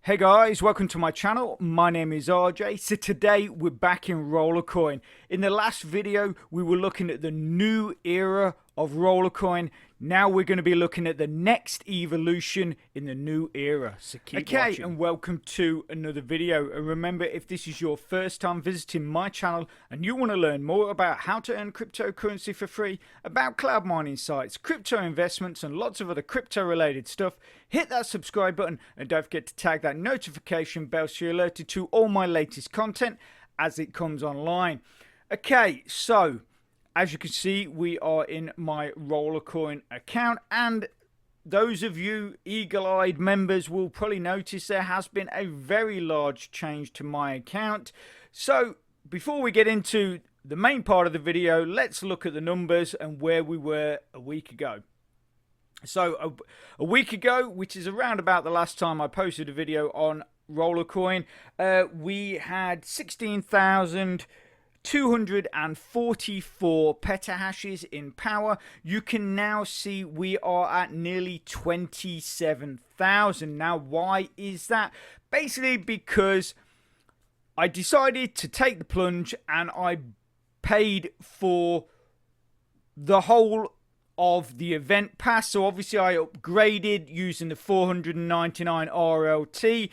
Hey guys, welcome to my channel. My name is RJ. So today we're back in Rollercoin. In the last video we were looking at the new era of Rollercoin. Now we're going to be looking at the next evolution in the new era. So keep watching. And welcome to another video. And remember, if this is your first time visiting my channel and you want to learn more about how to earn cryptocurrency for free, about cloud mining sites, crypto investments and lots of other crypto related stuff, hit that subscribe button and don't forget to tag that notification bell so you're alerted to all my latest content as it comes online. Okay, so as you can see, we are in my Rollercoin account, and those of you eagle-eyed members will probably notice there has been a very large change to my account. So before we get into the main part of the video, let's look at the numbers and where we were a week ago. So a week ago, which is around about the last time I posted a video on Rollercoin, we had 16,244 petahashes in power. You can now see we are at nearly 27,000. Now, why is that? Basically because I decided to take the plunge and I paid for the whole of the event pass. So obviously I upgraded using the 499 RLT,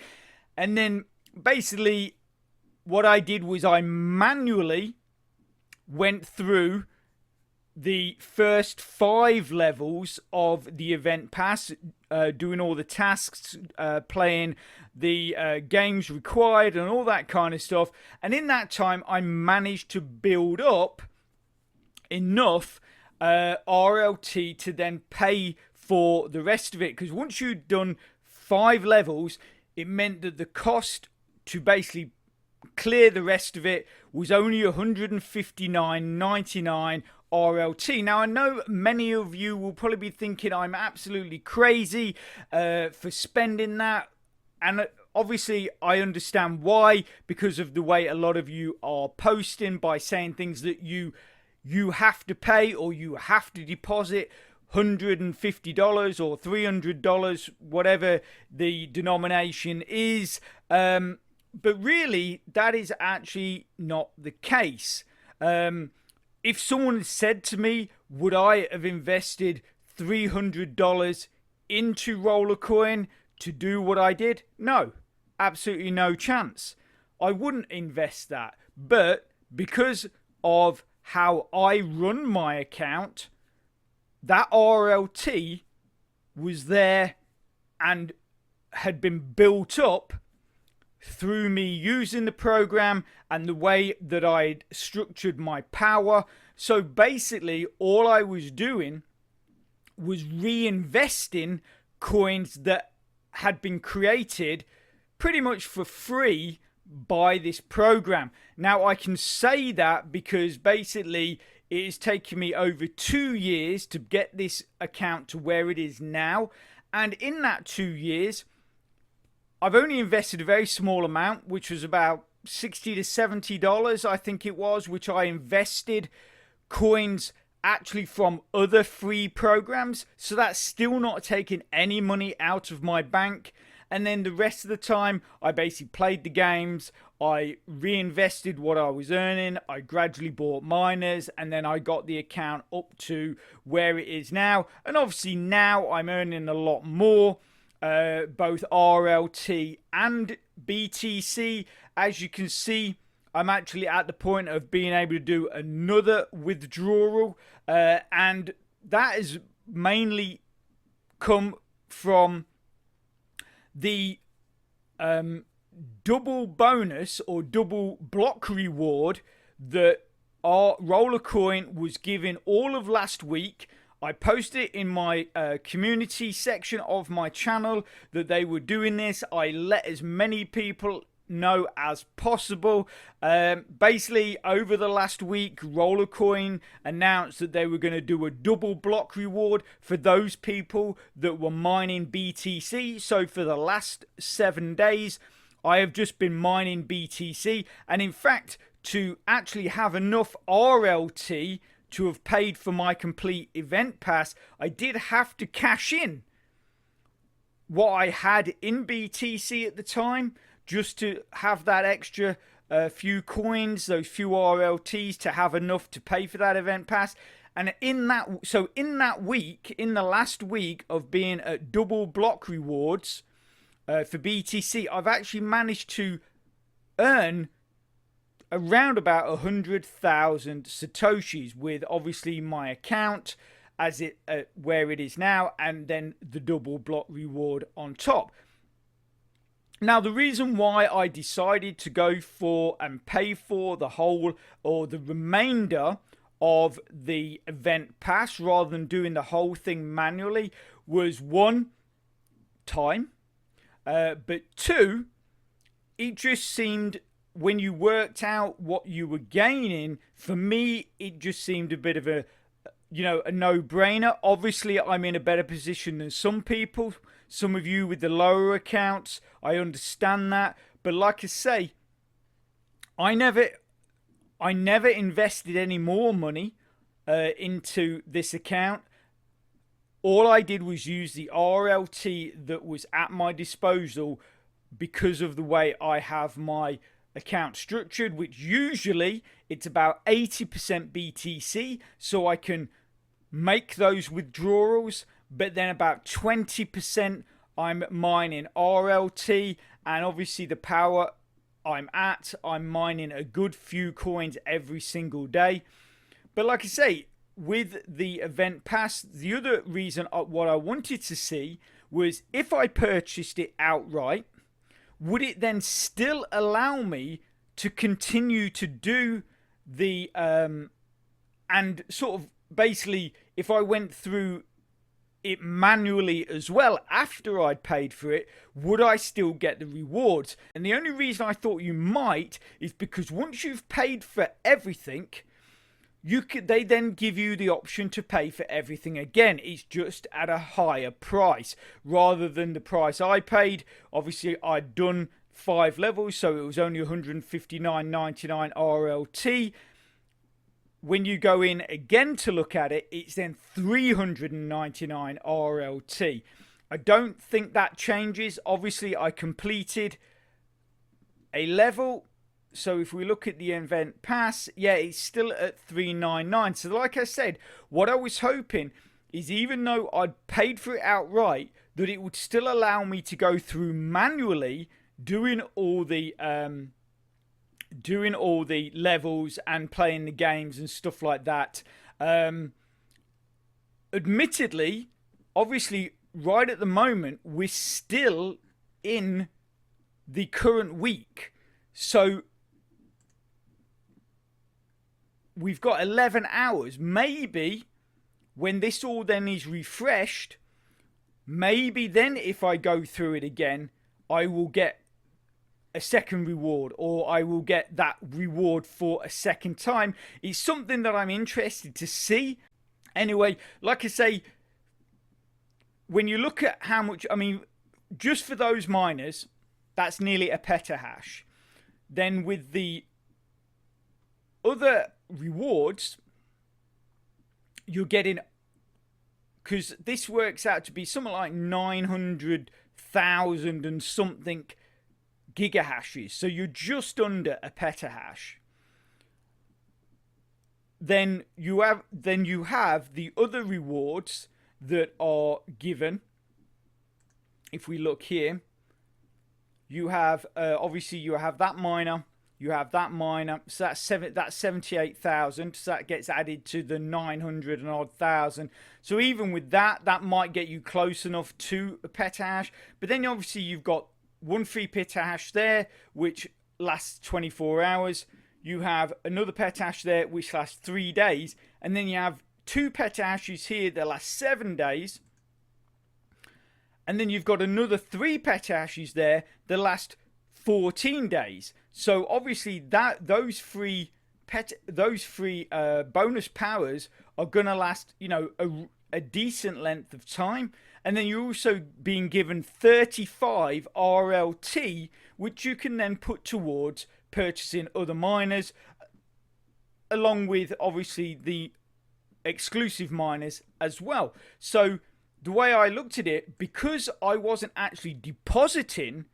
and then basically what I did was I manually went through the first 5 levels of the event pass, doing all the tasks, playing the games required and all that kind of stuff. And in that time I managed to build up enough RLT to then pay for the rest of it, because once you'd done 5 levels, it meant that the cost to basically clear the rest of it was only 159.99 RLT. Now I know many of you will probably be thinking I'm absolutely crazy for spending that, and obviously I understand why, because of the way a lot of you are posting by saying things that you have to pay or you have to deposit $150 or $300, whatever the denomination is. But really, that is actually not the case. If someone said to me, would I have invested $300 into Rollercoin to do what I did? No, absolutely no chance. I wouldn't invest that. But because of how I run my account, that RLT was there and had been built up through me using the program and the way that I'd structured my power. So basically all I was doing was reinvesting coins that had been created pretty much for free by this program. Now I can say that because basically it has taken me over 2 years to get this account to where it is now, and in that 2 years I've only invested a very small amount, which was about $60 to $70 I think it was, which I invested coins actually from other free programs. So that's still not taking any money out of my bank. And then the rest of the time I basically played the games, I reinvested what I was earning, I gradually bought miners, and then I got the account up to where it is now. And obviously now I'm earning a lot more, both RLT and BTC. As you can see, I'm actually at the point of being able to do another withdrawal, and that has mainly come from the double bonus or double block reward that our Rollercoin was giving all of last week. I posted it in my community section of my channel that they were doing this. I let as many people know as possible. Basically over the last week, Rollercoin announced that they were going to do a double block reward for those people that were mining BTC. So for the last 7 days I have just been mining BTC, and in fact to actually have enough RLT to have paid for my complete event pass, I did have to cash in what I had in BTC at the time, just to have that extra few coins, those few RLTs, to have enough to pay for that event pass. And in that week, in the last week of being at double block rewards for BTC, I've actually managed to earn around about 100,000 satoshis with obviously my account as it where it is now, and then the double block reward on top. Now, the reason why I decided to go for and pay for the whole or the remainder of the event pass rather than doing the whole thing manually was, one, time, but two, it just seemed, when you worked out what you were gaining, for me it just seemed a bit of a no-brainer. Obviously, I'm in a better position than some people, some of you with the lower accounts. I understand that, but like I say, I never invested any more money into this account. All I did was use the RLT that was at my disposal because of the way I have my account structured, which usually it's about 80% BTC, so I can make those withdrawals, but then about 20% I'm mining RLT, and obviously the power I'm mining a good few coins every single day. But like I say, with the event pass, the other reason what I wanted to see was, if I purchased it outright, would it then still allow me to continue to do the and sort of basically, if I went through it manually as well after I'd paid for it, would I still get the rewards? And the only reason I thought you might is because once you've paid for everything, they then give you the option to pay for everything again. It's just at a higher price rather than the price I paid. Obviously, I'd done 5 levels, so it was only 159.99 RLT. When you go in again to look at it, it's then 399 RLT. I don't think that changes. Obviously, I completed a level. So if we look at the event pass, yeah, it's still at 399. So like I said, what I was hoping is, even though I'd paid for it outright, that it would still allow me to go through manually doing all the levels and playing the games and stuff like that. Admittedly, obviously, right at the moment, we're still in the current week. So we've got 11 hours. Maybe when this all then is refreshed, maybe then if I go through it again, I will get a second reward, or I will get that reward for a second time. It's something that I'm interested to see. Anyway, like I say, when you look at how much, I mean, just for those miners, that's nearly a petahash. Then with the other rewards, you're getting, because this works out to be something like 900,000 and something gigahashes, so you're just under a petahash. Then you have the other rewards that are given. If we look here, you have obviously you have that miner, so that's 78,000, so that gets added to the 900 and odd thousand. So even with that might get you close enough to a petahash. But then obviously you've got one free petahash there, which lasts 24 hours. You have another petahash there, which lasts 3 days. And then you have 2 petahashes here that last 7 days. And then you've got another 3 petahashes there that last 14 days. So obviously those free bonus powers are going to last, a decent length of time. And then you're also being given 35 RLT, which you can then put towards purchasing other miners, along with obviously the exclusive miners as well. So the way I looked at it, because I wasn't actually depositing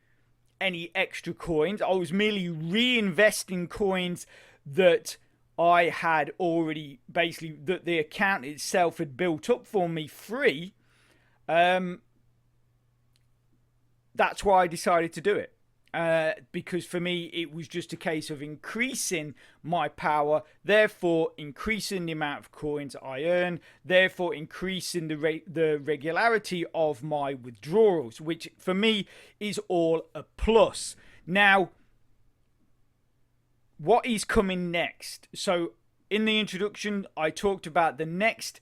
any extra coins, I was merely reinvesting coins that I had already, basically, that the account itself had built up for me free. That's why I decided to do it. Because for me, it was just a case of increasing my power, therefore increasing the amount of coins I earn, therefore increasing the regularity of my withdrawals, which for me is all a plus. Now, what is coming next? So in the introduction, I talked about the next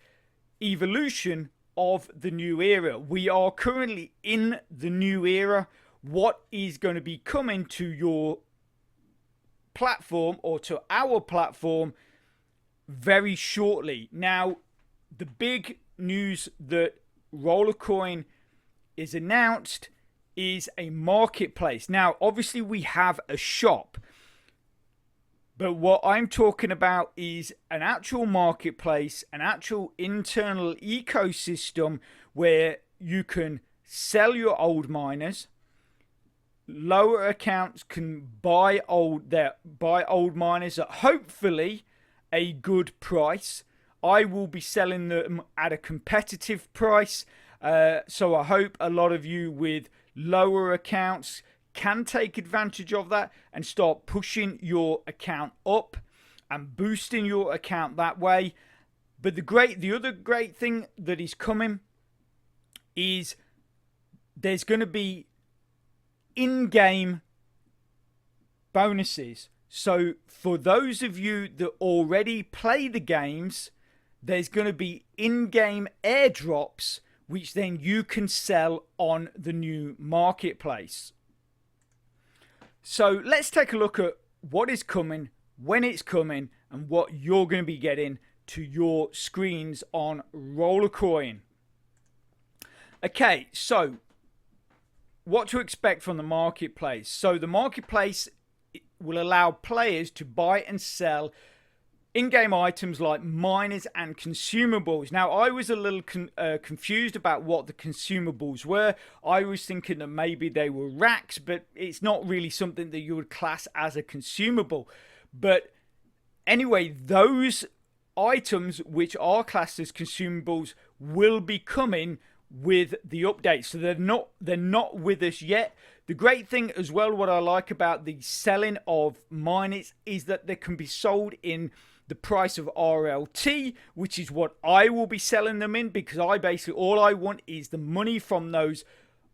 evolution of the new era. We are currently in the new era. What is going to be coming to your platform or to our platform very shortly. Now, the big news that Rollercoin is announced is a marketplace. Now, obviously we have a shop, but what I'm talking about is an actual marketplace, an actual internal ecosystem where you can sell your old miners. Lower accounts can buy old miners at hopefully a good price. I will be selling them at a competitive price, so I hope a lot of you with lower accounts can take advantage of that and start pushing your account up and boosting your account that way. But the other great thing that is coming is there's going to be in-game bonuses. So for those of you that already play the games, there's going to be in-game airdrops, which then you can sell on the new marketplace. So let's take a look at what is coming, when it's coming, and what you're going to be getting to your screens on Rollercoin. Okay, so what to expect from the marketplace. So the marketplace will allow players to buy and sell in-game items like miners and consumables. Now, I was a little confused about what the consumables were. I was thinking that maybe they were racks, but it's not really something that you would class as a consumable. But anyway, those items which are classed as consumables will be coming with the update. So they're not with us yet. The great thing as well, what I like about the selling of miners is that they can be sold in the price of RLT, which is what I will be selling them in, because all I want is the money from those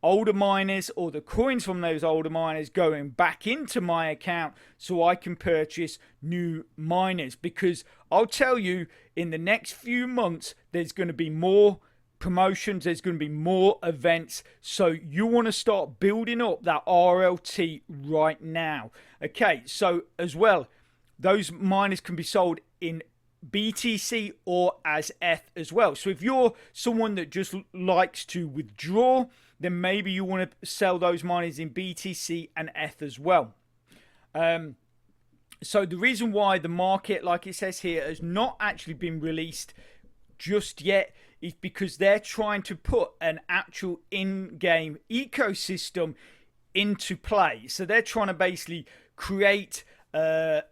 older miners or the coins from those older miners going back into my account so I can purchase new miners. Because I'll tell you, in the next few months, there's going to be more promotions, there's going to be more events, so you want to start building up that RLT right now. Okay, so as well, those miners can be sold in BTC or as ETH as well. So if you're someone that just likes to withdraw, then maybe you want to sell those miners in BTC and ETH as well. So the reason why the market, like it says here, has not actually been released just yet is because they're trying to put an actual in-game ecosystem into play. So they're trying to basically create a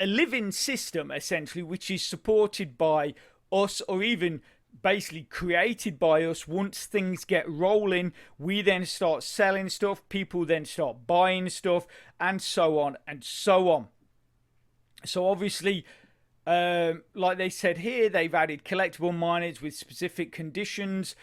living system, essentially, which is supported by us, or even basically created by us. Once things get rolling, we then start selling stuff, people then start buying stuff, and so on and so on. So obviously, like they said here, they've added collectible miners with specific conditions.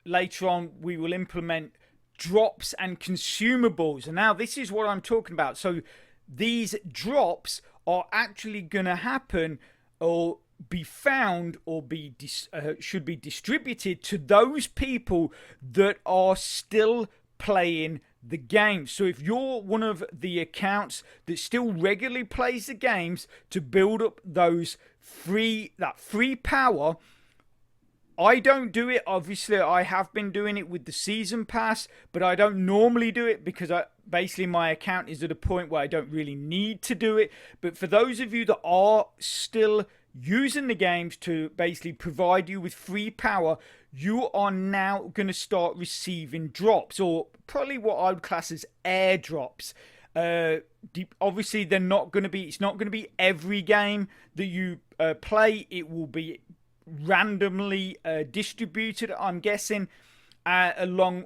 Later on, we will implement drops and consumables. And now this is what I'm talking about. So these drops are actually going to happen or be found or should be distributed to those people that are still playing the game. So if you're one of the accounts that still regularly plays the games, to build up that free power, I don't do it. Obviously, I have been doing it with the season pass, but I don't normally do it because basically my account is at a point where I don't really need to do it. But for those of you that are still using the games to basically provide you with free power, you are now going to start receiving drops, or probably what I would class as airdrops. Obviously, they're not going to be. It's not going to be every game that you play. It will be randomly distributed, I'm guessing, along.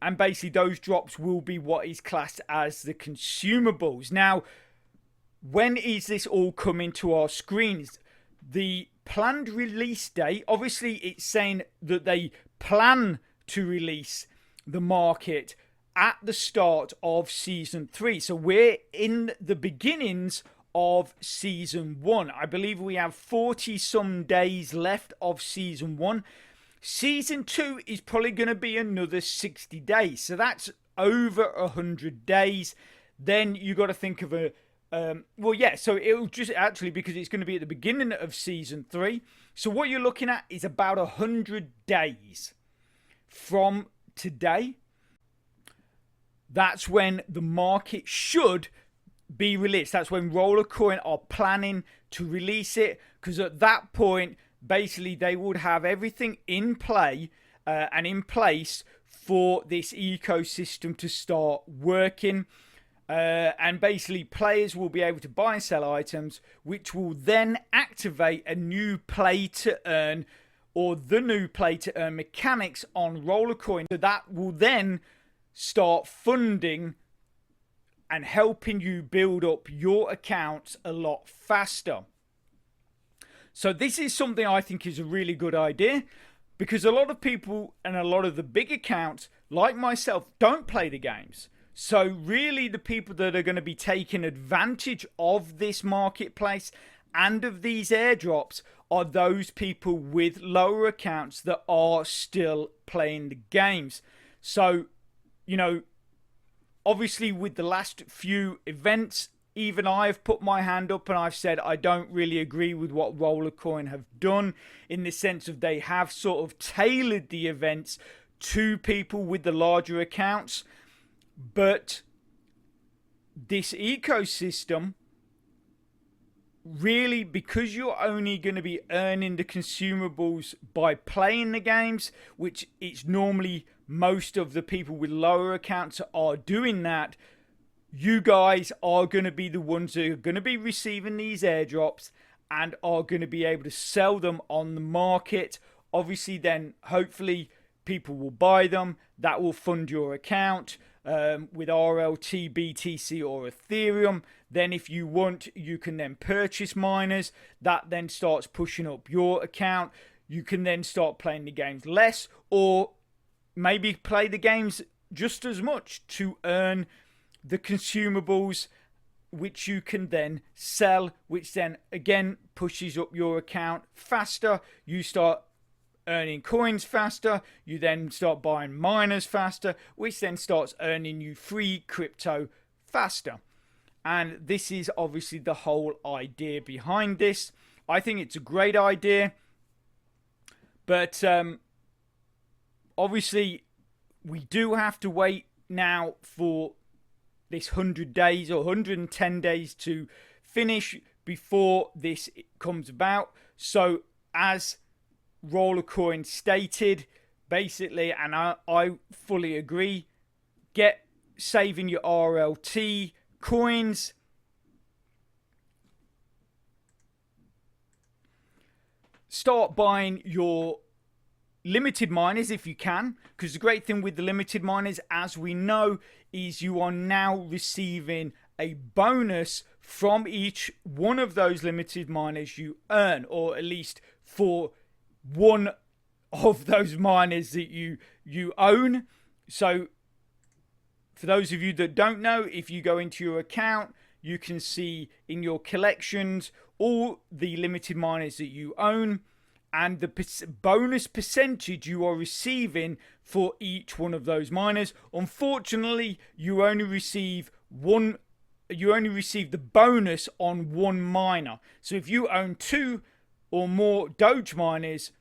And basically, those drops will be what is classed as the consumables. Now, when is this all coming to our screens? The planned release date, obviously it's saying that they plan to release the market at the start of season 3. So we're in the beginnings of season 1. I believe we have 40 some days left of season 1. Season 2 is probably going to be another 60 days. So that's over 100 days. Then you got to think of a so it'll just actually, because it's going to be at the beginning of season 3. So what you're looking at is about 100 days from today. That's when the market should be released. That's when Rollercoin are planning to release it, because at that point, basically, they would have everything in play and in place for this ecosystem to start working. And basically, players will be able to buy and sell items, which will then activate a new play to earn, or the new play to earn mechanics on Rollercoin. So that will then start funding and helping you build up your accounts a lot faster. So this is something I think is a really good idea, because a lot of people and a lot of the big accounts, like myself, don't play the games. So really, the people that are going to be taking advantage of this marketplace and of these airdrops are those people with lower accounts that are still playing the games. So, you know, obviously with the last few events, even I've put my hand up and I've said I don't really agree with what Rollercoin have done, in the sense of they have sort of tailored the events to people with the larger accounts. But this ecosystem, really, because you're only going to be earning the consumables by playing the games, which it's normally most of the people with lower accounts are doing that, you guys are going to be the ones that are going to be receiving these airdrops and are going to be able to sell them on the market. Obviously, then hopefully people will buy them. That will fund your account. With RLT, BTC or Ethereum. Then if you want, you can then purchase miners. That then starts pushing up your account. You can then start playing the games less, or maybe play the games just as much to earn the consumables, which you can then sell, which then again pushes up your account faster. You start earning coins faster, you then start buying miners faster, which then starts earning you free crypto faster. And this is obviously the whole idea behind this. I think it's a great idea, but obviously we do have to wait now for this 100 days or 110 days to finish before this comes about. So as Rollercoin stated, basically, and I fully agree, get saving your RLT coins, start buying your limited miners if you can, because the great thing with the limited miners, as we know, is you are now receiving a bonus from each one of those limited miners you earn, or at least for one of those miners that you own. So for those of you that don't know, if you go into your account, you can see in your collections all the limited miners that you own and the bonus percentage you are receiving for each one of those miners. Unfortunately, you only receive the bonus on one miner. So if you own 2 or more Doge miners,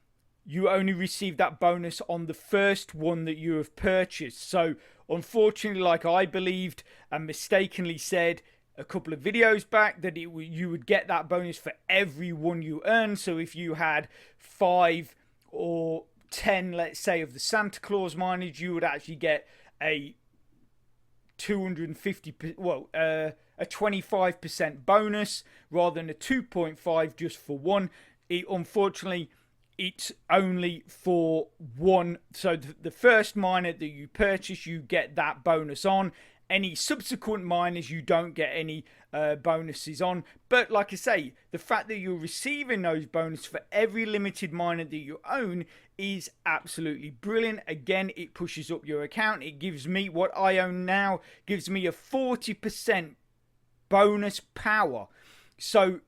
you only receive that bonus on the first one that you have purchased. So unfortunately, like I believed and mistakenly said, a couple of videos back that you would get that bonus for every one you earn. So if you had 5 or 10, let's say, of the Santa Claus miners, you would actually get a 25% bonus rather than a 2.5 just for one. Unfortunately, it's only for one. So the first miner that you purchase, you get that bonus on. Any subsequent miners, you don't get any bonuses on. But like I say, the fact that you're receiving those bonuses for every limited miner that you own is absolutely brilliant. Again, it pushes up your account. It gives me, what I own now, gives me a 40% bonus power. So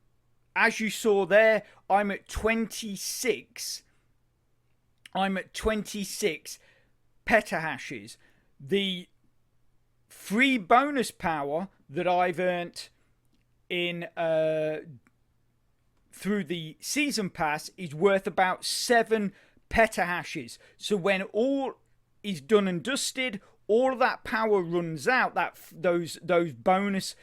as you saw there, I'm at 26 petahashes. The free bonus power that I've earned in through the season pass is worth about 7 petahashes. So when all is done and dusted, all of that power runs out, those bonus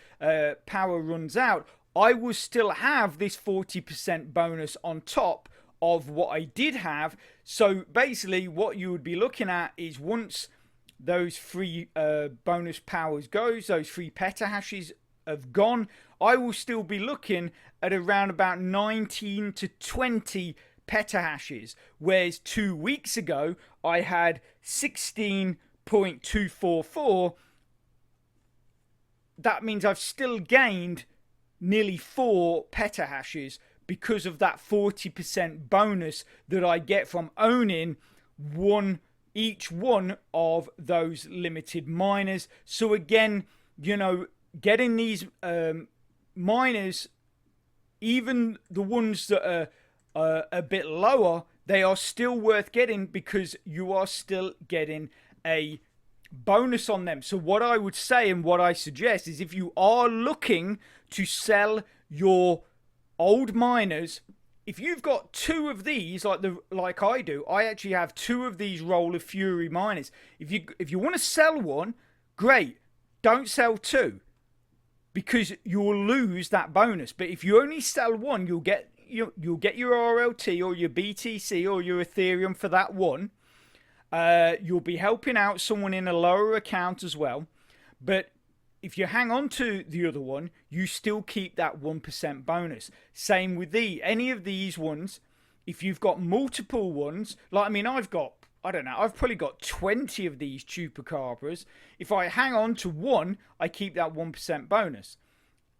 power runs out, I will still have this 40% bonus on top of what I did have. So basically what you would be looking at is, once those free bonus powers goes, those free petahashes have gone, I will still be looking at around about 19 to 20 petahashes, whereas 2 weeks ago I had 16.244. That means I've still gained nearly 4 petahashes because of that 40% bonus that I get from owning each one of those limited miners. So again, you know, getting these miners, even the ones that are a bit lower, they are still worth getting because you are still getting a bonus on them. So what I would say and what I suggest is, if you are looking to sell your old miners, if you've got 2 of these, like I do, I actually have 2 of these Roller Fury miners. If you want to sell one, great. Don't sell 2, because you'll lose that bonus. But if you only sell one, you'll get your RLT or your BTC or your Ethereum for that one. You'll be helping out someone in a lower account as well. But if you hang on to the other one, you still keep that 1% bonus. Same with any of these ones. If you've got multiple ones, like, I mean, I've probably got 20 of these Chupacabras. If I hang on to one, I keep that 1% bonus.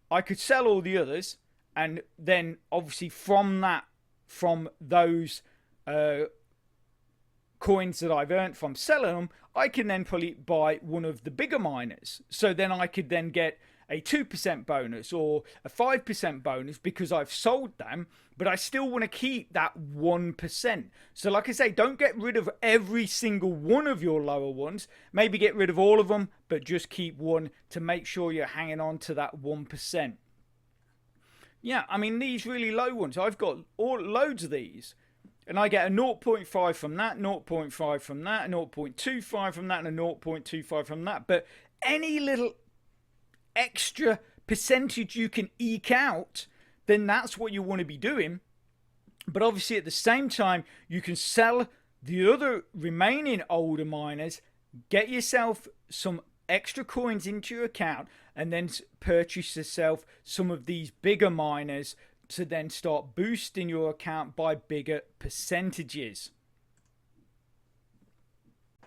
I could sell all the others, and then obviously from those coins that I've earned from selling them, I can then probably buy one of the bigger miners. So then I could then get a 2% bonus or a 5% bonus because I've sold them, but I still want to keep that 1%. So like I say, don't get rid of every single one of your lower ones. Maybe get rid of all of them, but just keep one to make sure you're hanging on to that 1%. Yeah, I mean, these really low ones, I've got loads of these. And I get a 0.5 from that, 0.5 from that, a 0.25 from that, and a 0.25 from that. But any little extra percentage you can eke out, then that's what you want to be doing. But obviously at the same time, you can sell the other remaining older miners, get yourself some extra coins into your account, and then purchase yourself some of these bigger miners to then start boosting your account by bigger percentages.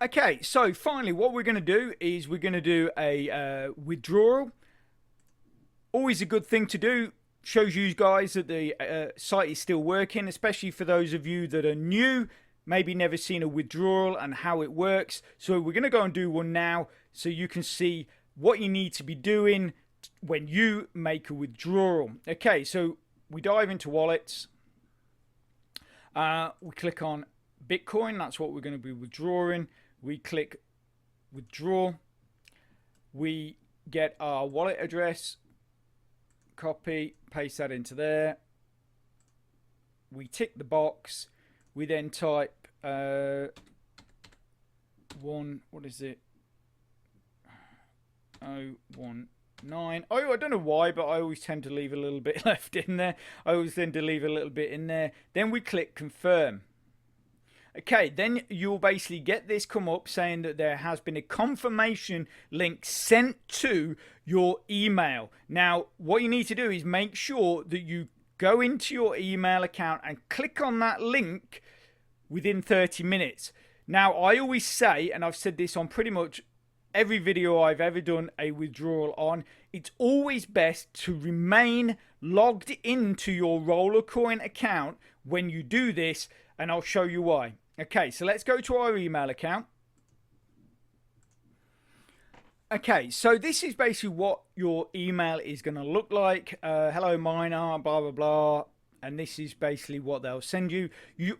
Okay, so finally what we're going to do is we're going to do a withdrawal. Always a good thing to do. Shows you guys that the site is still working, especially for those of you that are new, maybe never seen a withdrawal and how it works. So we're going to go and do one now so you can see what you need to be doing when you make a withdrawal. Okay, so we dive into wallets. We click on Bitcoin. That's what we're going to be withdrawing. We click withdraw. We get our wallet address. Copy. Paste that into there. We tick the box. We then type what is it? 01 9. Oh, I don't know why, but I always tend to leave a little bit left in there. I always tend to leave a little bit in there. Then we click confirm. Okay, then you'll basically get this come up saying that there has been a confirmation link sent to your email. Now, what you need to do is make sure that you go into your email account and click on that link within 30 minutes. Now, I always say, and I've said this on pretty much every video I've ever done a withdrawal on, it's always best to remain logged into your Rollercoin account when you do this, and I'll show you why. Okay, so let's go to our email account. Okay, so this is basically what your email is going to look like. Hello, miner, blah, blah, blah. And this is basically what they'll send you.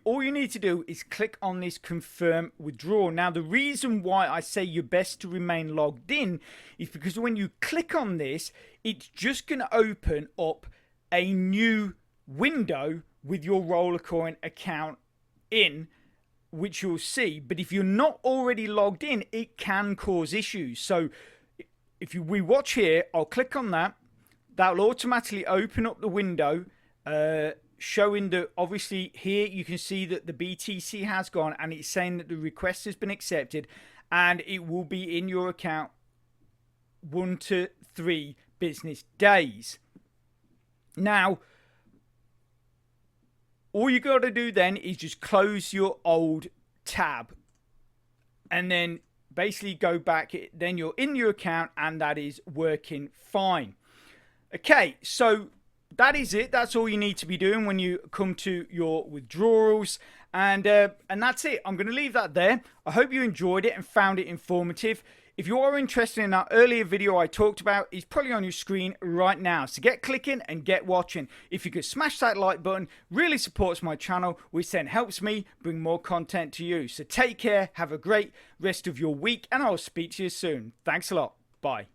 All you need to do is click on this confirm withdrawal. Now, the reason why I say you're best to remain logged in is because when you click on this, it's just going to open up a new window with your Rollercoin account in, which you'll see. But if you're not already logged in, it can cause issues. So if we watch here, I'll click on that. That will automatically open up the window, showing that obviously here you can see that the BTC has gone, and it's saying that the request has been accepted, and it will be in your account 1 to 3 business days. Now, all you got to do then is just close your old tab and then basically go back. Then you're in your account and that is working fine. Okay, so that is it. That's all you need to be doing when you come to your withdrawals. And that's it. I'm going to leave that there. I hope you enjoyed it and found it informative. If you are interested in that earlier video I talked about, it's probably on your screen right now. So get clicking and get watching. If you could smash that like button, really supports my channel, which then helps me bring more content to you. So take care, have a great rest of your week, and I'll speak to you soon. Thanks a lot. Bye.